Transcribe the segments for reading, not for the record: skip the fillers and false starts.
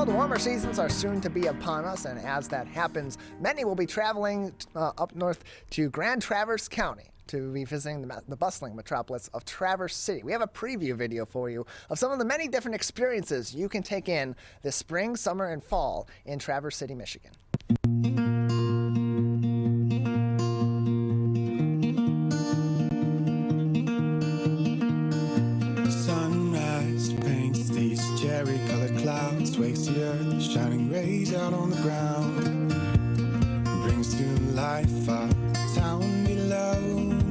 Well, the warmer seasons are soon to be upon us, and as that happens, many will be traveling up north to Grand Traverse County to be visiting the bustling metropolis of Traverse City. We have a preview video for you of some of the many different experiences you can take in this spring, summer, and fall in Traverse City, Michigan. Sunrise paints these cherry-colored clouds, wakes the earth, shining rays out on the ground, brings to life our town below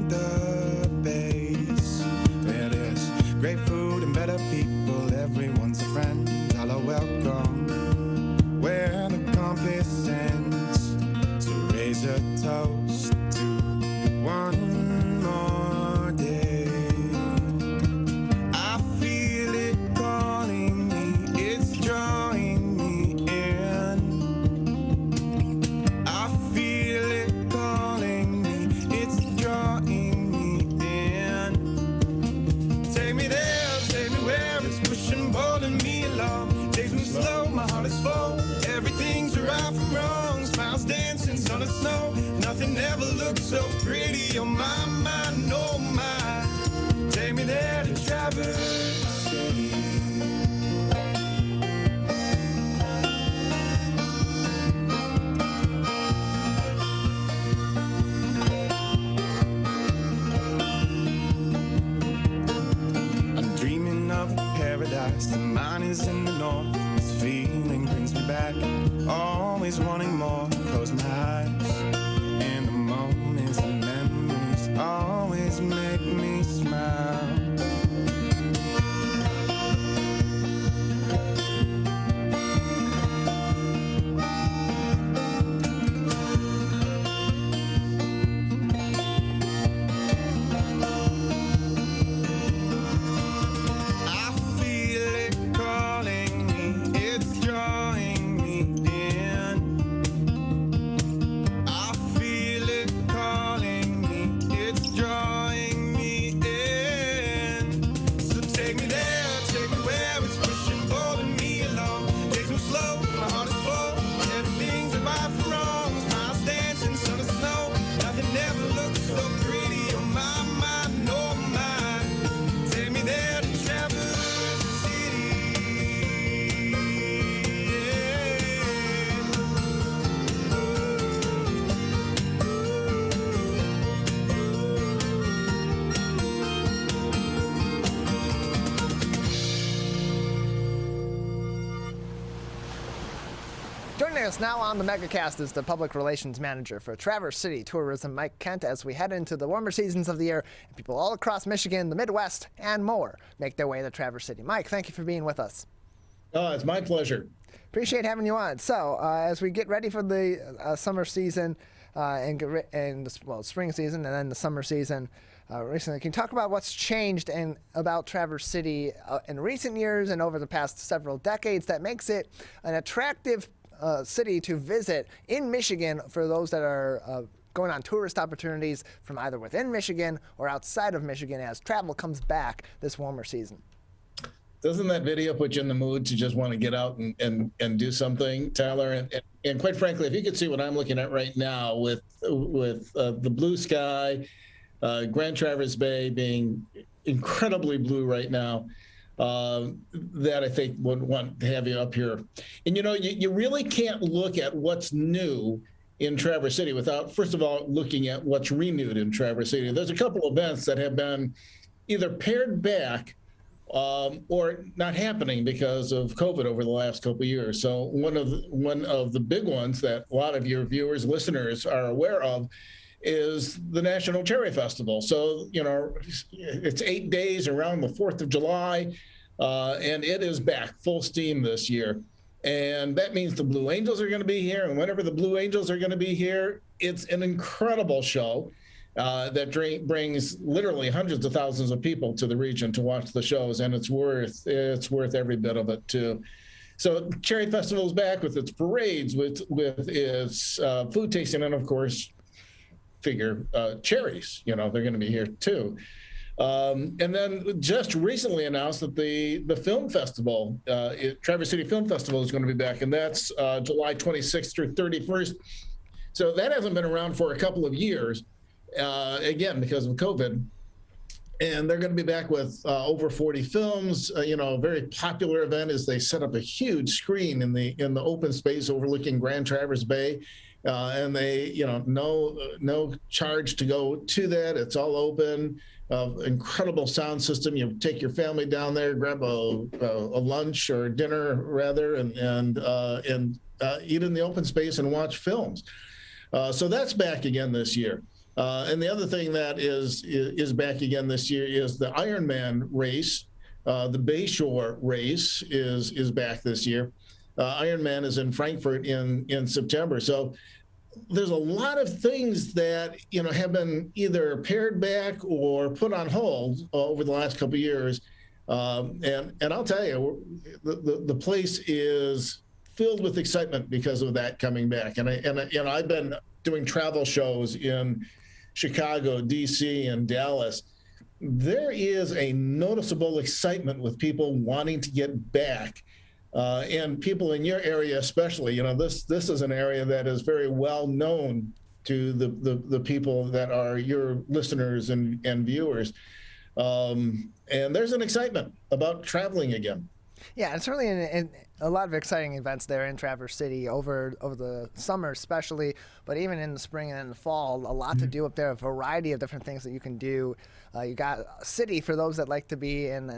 the base, where there's great food and better people, everyone's a friend, all are welcome, where the compass ends, so raise a toast to one more day. I feel it calling me, it's drawing me in. I feel it calling me, it's drawing me in. Take me there, take me where it's pushing, pulling me along. Takes me slow, my heart is full. Everything's right from wrong. Smiles dancing, sun and snow. Nothing ever looks so pretty on my mind, oh my. Take me there to Traverse City. I'm dreaming of a paradise, and mine is in the north. This feeling brings me back, always wanting more. Close my eyes, and the moments and memories always make me smile. I feel it calling me, it's drawing me in. I feel it calling me, it's drawing me in. So take me there, take me where it's pushing, pulling me along. Takes me slow, my heart is full. Everything's right from wrong. Smiles dancing, sun and snow. Nothing ever looks so pretty on my mind, no mind. Take me there to Traverse City. Joining us now on the MegaCast is the Public Relations Manager for Traverse City Tourism, Mike Kent, as we head into the warmer seasons of the year and people all across Michigan, the Midwest, and more make their way to Traverse City. Mike, thank you for being with us. Oh, it's my pleasure. Appreciate having you on. So, as we get ready for the summer season and the spring season and then the summer season recently, can you talk about what's changed about Traverse City in recent years and over the past several decades that makes it an attractive city to visit in Michigan for those that are going on tourist opportunities from either within Michigan or outside of Michigan as travel comes back this warmer season? Doesn't that video put you in the mood to just want to get out and do something, Tyler? And quite frankly, if you could see what I'm looking at right now with the blue sky, Grand Traverse Bay being incredibly blue right now, that I think would want to have you up here. And, you really can't look at what's new in Traverse City without, first of all, looking at what's renewed in Traverse City. There's a couple events that have been either pared back or not happening because of COVID over the last couple of years. So one of the big ones that a lot of your viewers, listeners are aware of is the National Cherry Festival. So, it's 8 days around the 4th of July, and it is back full steam this year. And that means the Blue Angels are going to be here. And whenever the Blue Angels are going to be here, it's an incredible show that brings literally hundreds of thousands of people to the region to watch the shows. And it's worth every bit of it, too. So Cherry Festival is back with its parades, with its food tasting, and of course, cherries. They're going to be here too. And then just recently announced that the film festival, Traverse City Film Festival, is going to be back, and that's July 26th through 31st. So that hasn't been around for a couple of years, again, because of COVID. And they're going to be back with over 40 films. A very popular event is they set up a huge screen in the open space overlooking Grand Traverse Bay. And they, no charge to go to that. It's all open. Incredible sound system. You take your family down there, grab a lunch or dinner rather, and eat in the open space and watch films. So that's back again this year. And the other thing that is back again this year is the Ironman race. The Bayshore race is back this year. Ironman is in Frankfurt in September. So there's a lot of things that have been either pared back or put on hold over the last couple of years. And I'll tell you, the place is filled with excitement because of that coming back. And I've been doing travel shows in Chicago, DC, and Dallas. There is a noticeable excitement with people wanting to get back. And people in your area especially, this is an area that is very well known to the people that are your listeners and viewers. And there's an excitement about traveling again. Yeah, and certainly in a lot of exciting events there in Traverse City over the summer especially, but even in the spring and in the fall, a lot to do up there, a variety of different things that you can do. You got a city for those that like to be in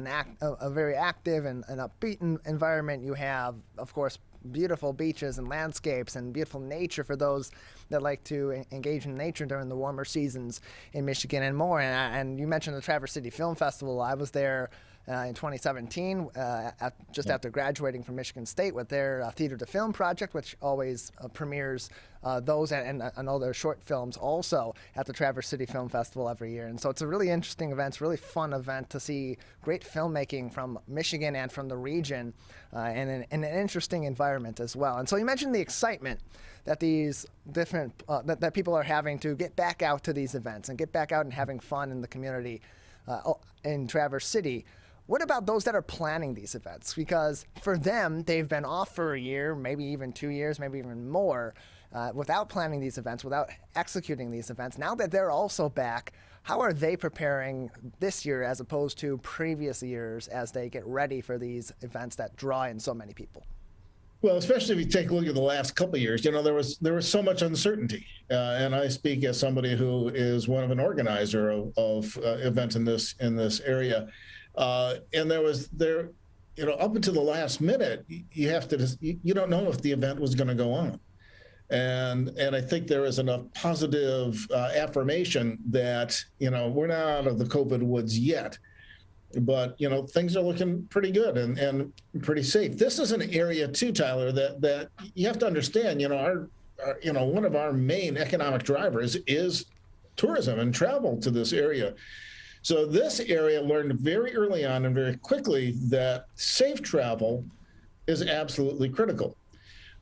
a very active and upbeat environment. You have, of course, beautiful beaches and landscapes and beautiful nature for those that like to engage in nature during the warmer seasons in Michigan and more. And you mentioned the Traverse City Film Festival. I was there in 2017, just after graduating from Michigan State with their Theater to Film project, which always premieres those and other short films also at the Traverse City Film Festival every year. And so it's a really interesting event, it's a really fun event to see great filmmaking from Michigan and from the region and in an interesting environment as well. And so you mentioned the excitement that these different, that people are having to get back out to these events and get back out and having fun in the community in Traverse City. What about those that are planning these events? Because for them, they've been off for a year, maybe even 2 years, maybe even more, without planning these events, without executing these events. Now that they're also back, how are they preparing this year as opposed to previous years as they get ready for these events that draw in so many people? Well, especially if you take a look at the last couple of years, there was so much uncertainty, and I speak as somebody who is one of an organizer of events in this area. And up until the last minute, you don't know if the event was going to go on. And I think there is enough positive affirmation that, we're not out of the COVID woods yet, but, things are looking pretty good and pretty safe. This is an area too, Tyler, that you have to understand, one of our main economic drivers is tourism and travel to this area. So this area learned very early on and very quickly that safe travel is absolutely critical.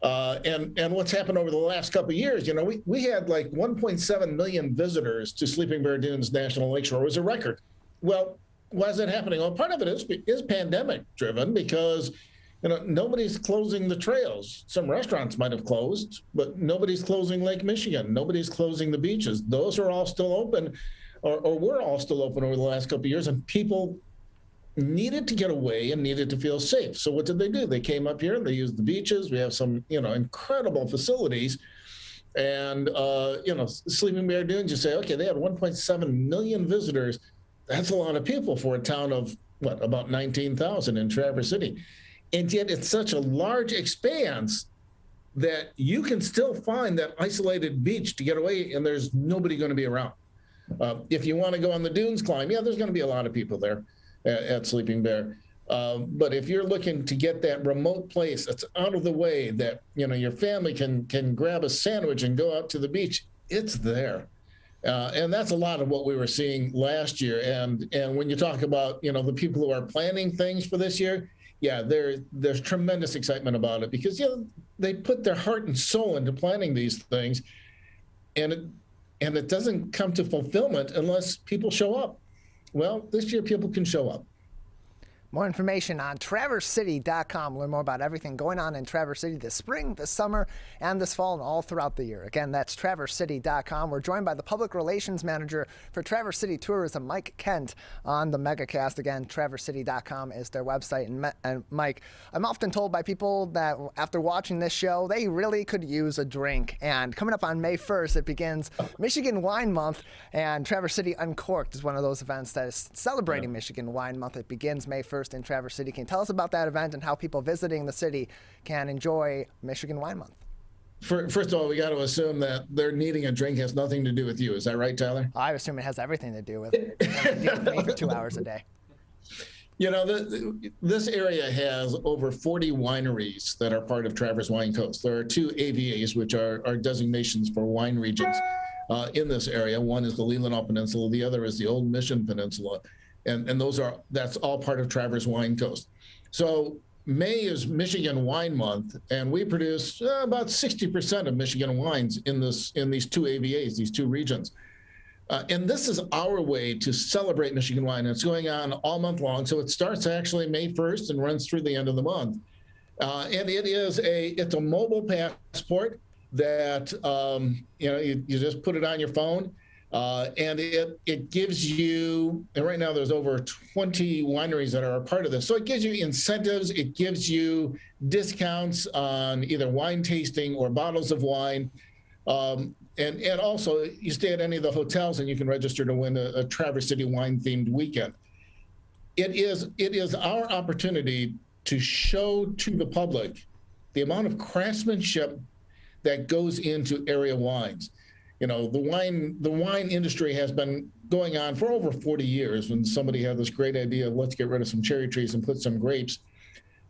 And what's happened over the last couple of years, we had like 1.7 million visitors to Sleeping Bear Dunes National Lakeshore. It was a record. Well, why is that happening? Well, part of it is pandemic driven because nobody's closing the trails. Some restaurants might have closed, but nobody's closing Lake Michigan. Nobody's closing the beaches. Those are all still open. Or were all still open over the last couple of years, and people needed to get away and needed to feel safe. So what did they do? They came up here and they used the beaches. We have some, incredible facilities. And, Sleeping Bear Dunes, you say, okay, they had 1.7 million visitors. That's a lot of people for a town of, about 19,000 in Traverse City. And yet it's such a large expanse that you can still find that isolated beach to get away, and there's nobody going to be around. If you want to go on the dunes climb, there's going to be a lot of people there at Sleeping Bear. But if you're looking to get that remote place that's out of the way, that your family can grab a sandwich and go out to the beach, it's there. And that's a lot of what we were seeing last year. And when you talk about the people who are planning things for this year, there's tremendous excitement about it because they put their heart and soul into planning these things, and it doesn't come to fulfillment unless people show up. well, this year people can show up. More information on TraverseCity.com. Learn more about everything going on in Traverse City this spring, this summer, and this fall, and all throughout the year. Again, that's TraverseCity.com. We're joined by the Public Relations Manager for Traverse City Tourism, Mike Kent, on the MegaCast. Again, TraverseCity.com is their website. And Mike, I'm often told by people that after watching this show, they really could use a drink. And coming up on May 1st, it begins Michigan Wine Month, and Traverse City Uncorked is one of those events that is celebrating Michigan Wine Month. It begins May 1st. In Traverse City. Can you tell us about that event and how people visiting the city can enjoy Michigan Wine Month? First of all, we got to assume that their needing a drink has nothing to do with you. Is that right, Tyler? I assume it has everything to do with me for 2 hours a day. You know, this area has over 40 wineries that are part of Traverse Wine Coast. There are 2 AVAs, which are designations for wine regions in this area. One is the Leelanau Peninsula. The other is the Old Mission Peninsula. And that's all part of Traverse Wine Coast. So May is Michigan Wine Month, and we produce about 60% of Michigan wines in these 2 AVAs, these 2 regions. And this is our way to celebrate Michigan wine. It's going on all month long. So it starts actually May 1st and runs through the end of the month. And it's a mobile passport that you just put it on your phone. And it gives you, and right now there's over 20 wineries that are a part of this. So it gives you incentives, it gives you discounts on either wine tasting or bottles of wine. And also you stay at any of the hotels and you can register to win a Traverse City wine themed weekend. It is our opportunity to show to the public the amount of craftsmanship that goes into area wines. You know, the wine industry has been going on for over 40 years. When somebody had this great idea of let's get rid of some cherry trees and put some grapes,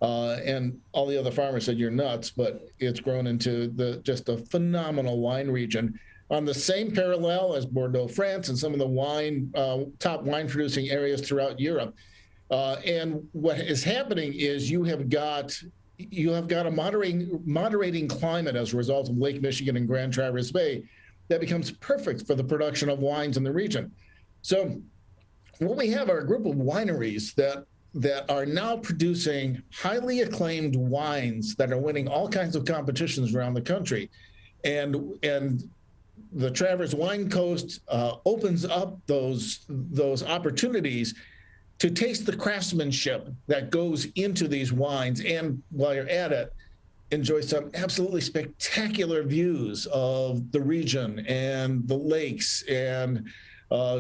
and all the other farmers said you're nuts, but it's grown into just a phenomenal wine region on the same parallel as Bordeaux, France, and some of the top wine producing areas throughout Europe. And what is happening is you have got a moderating climate as a result of Lake Michigan and Grand Traverse Bay that becomes perfect for the production of wines in the region. So what we have are a group of wineries that are now producing highly acclaimed wines that are winning all kinds of competitions around the country. And the Traverse Wine Coast opens up those opportunities to taste the craftsmanship that goes into these wines. And while you're at it, enjoy some absolutely spectacular views of the region and the lakes and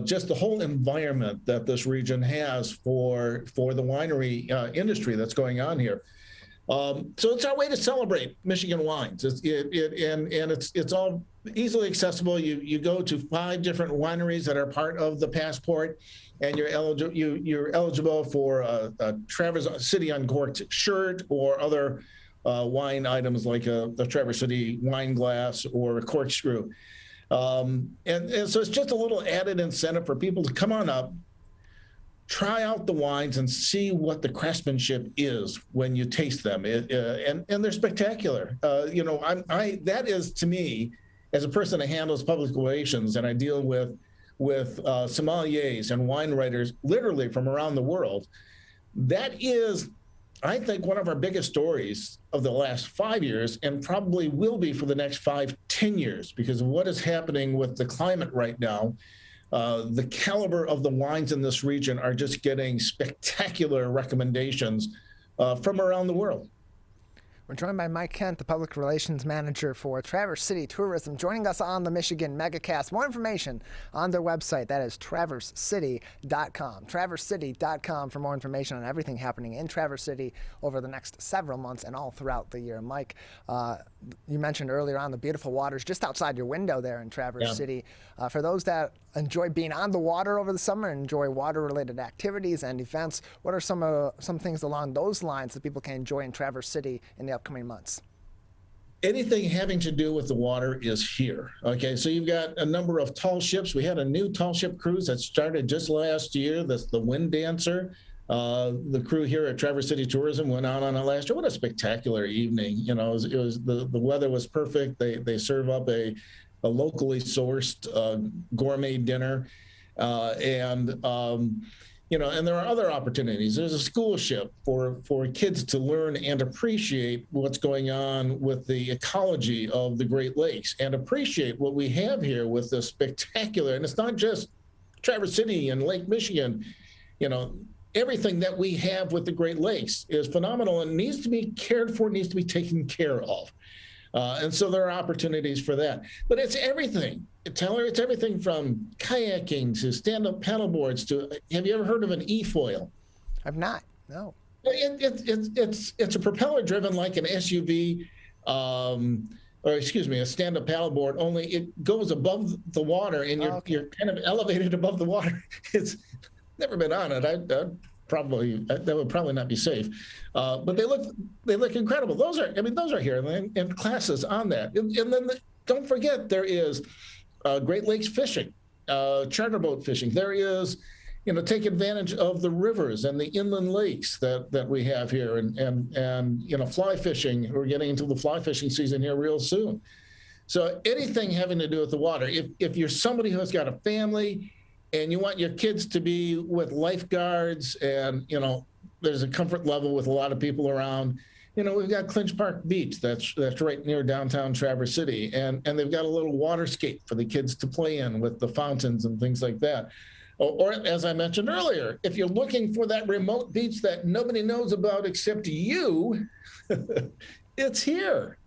just the whole environment that this region has for the winery industry that's going on here. So it's our way to celebrate Michigan wines. It's all easily accessible. You go to 5 different wineries that are part of the passport, and you're eligible for a Traverse City Uncorked shirt or other wine items like the Traverse City wine glass or a corkscrew. And so it's just a little added incentive for people to come on up, try out the wines and see what the craftsmanship is when you taste them. And they're spectacular. That is, to me, as a person that handles public relations and I deal with sommeliers and wine writers literally from around the world, that is, I think, one of our biggest stories of the last 5 years, and probably will be for the next 5-10 years, because of what is happening with the climate right now. The caliber of the wines in this region are just getting spectacular recommendations from around the world. We're joined by Mike Kent, the Public Relations Manager for Traverse City Tourism, joining us on the Michigan MegaCast. More information on their website. That is TraverseCity.com. TraverseCity.com for more information on everything happening in Traverse City over the next several months and all throughout the year. Mike, you mentioned earlier on the beautiful waters just outside your window there in Traverse City. For those that enjoy being on the water over the summer and enjoy water-related activities and events, what are some things along those lines that people can enjoy in Traverse City in the upcoming months? Anything having to do with the water is here. Okay, so you've got a number of tall ships. We had a new tall ship cruise that started just last year. That's the Wind Dancer. The crew here at Traverse City Tourism went out on it last year. What a spectacular evening. You know, it was the weather was perfect. They serve up a locally sourced gourmet dinner. And there are other opportunities. There's a school ship for kids to learn and appreciate what's going on with the ecology of the Great Lakes and appreciate what we have here with this spectacular, and it's not just Traverse City and Lake Michigan, everything that we have with the Great Lakes is phenomenal and needs to be cared for, needs to be taken care of. And so there are opportunities for that. But it's everything. Taylor, it's everything from kayaking to stand-up paddleboards to, have you ever heard of an e-foil? I've not, no. It's a propeller driven like an SUV, a stand-up paddleboard, only it goes above the water and you're kind of elevated above the water. It's never been on it. that would probably not be safe, but they look incredible. Those are here and classes on that. And then don't forget there is Great Lakes fishing, charter boat fishing. There is, take advantage of the rivers and the inland lakes that we have here, and fly fishing. We're getting into the fly fishing season here real soon. So anything having to do with the water. If you're somebody who has got a family and you want your kids to be with lifeguards and, there's a comfort level with a lot of people around, we've got Clinch Park Beach that's right near downtown Traverse City. And they've got a little waterscape for the kids to play in with the fountains and things like that. Or as I mentioned earlier, if you're looking for that remote beach that nobody knows about except you, it's here,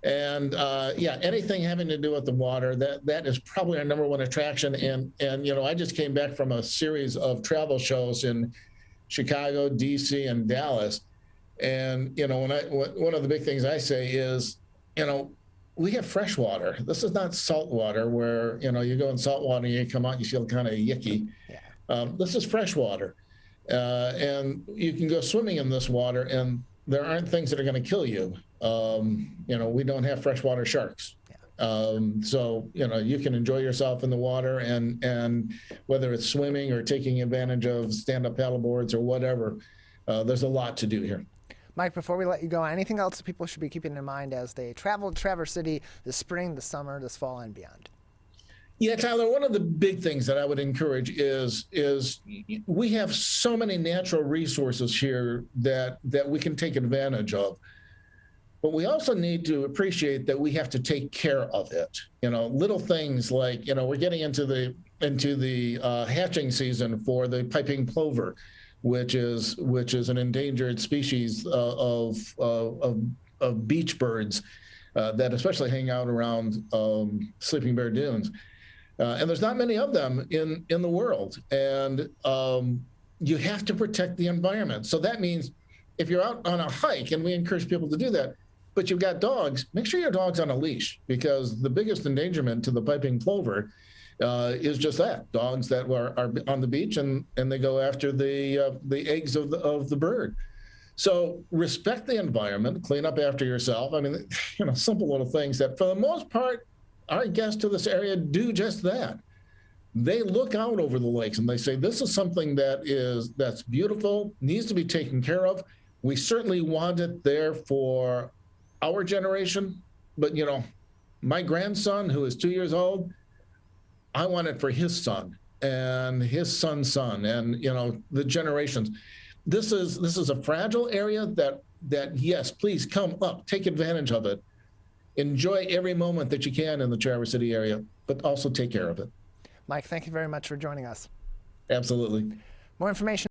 And anything having to do with the water, that is probably our number one attraction. And I just came back from a series of travel shows in Chicago, DC, and Dallas. And one of the big things I say is, we have fresh water. This is not salt water where you go in salt water and you come out and you feel kind of yucky. Yeah. This is fresh water, and you can go swimming in this water and there aren't things that are going to kill you. We don't have freshwater sharks. Yeah. So you can enjoy yourself in the water, and whether it's swimming or taking advantage of stand-up paddleboards or whatever, there's a lot to do here. Mike, before we let you go, anything else that people should be keeping in mind as they travel to Traverse City this spring, this summer, this fall, and beyond? Yeah, Tyler, one of the big things that I would encourage is we have so many natural resources here that we can take advantage of. But we also need to appreciate that we have to take care of it. Little things like, we're getting into the hatching season for the piping plover, which is an endangered species of beach birds that especially hang out around Sleeping Bear Dunes. And there's not many of them in the world. And you have to protect the environment. So that means if you're out on a hike, and we encourage people to do that, but you've got dogs, make sure your dog's on a leash, because the biggest endangerment to the piping plover is just that, dogs that are on the beach and they go after the eggs of the bird. So respect the environment, clean up after yourself. I mean, simple little things that for the most part, our guests to this area do just that. They look out over the lakes and they say, this is something that's beautiful, needs to be taken care of. We certainly want it there for our generation, but my grandson, who is 2 years old, I want it for his son and his son's son, and the generations. This is a fragile area that yes, please come up, take advantage of it, enjoy every moment that you can in the Traverse City area, but also take care of it. Mike, thank you very much for joining us. Absolutely. More information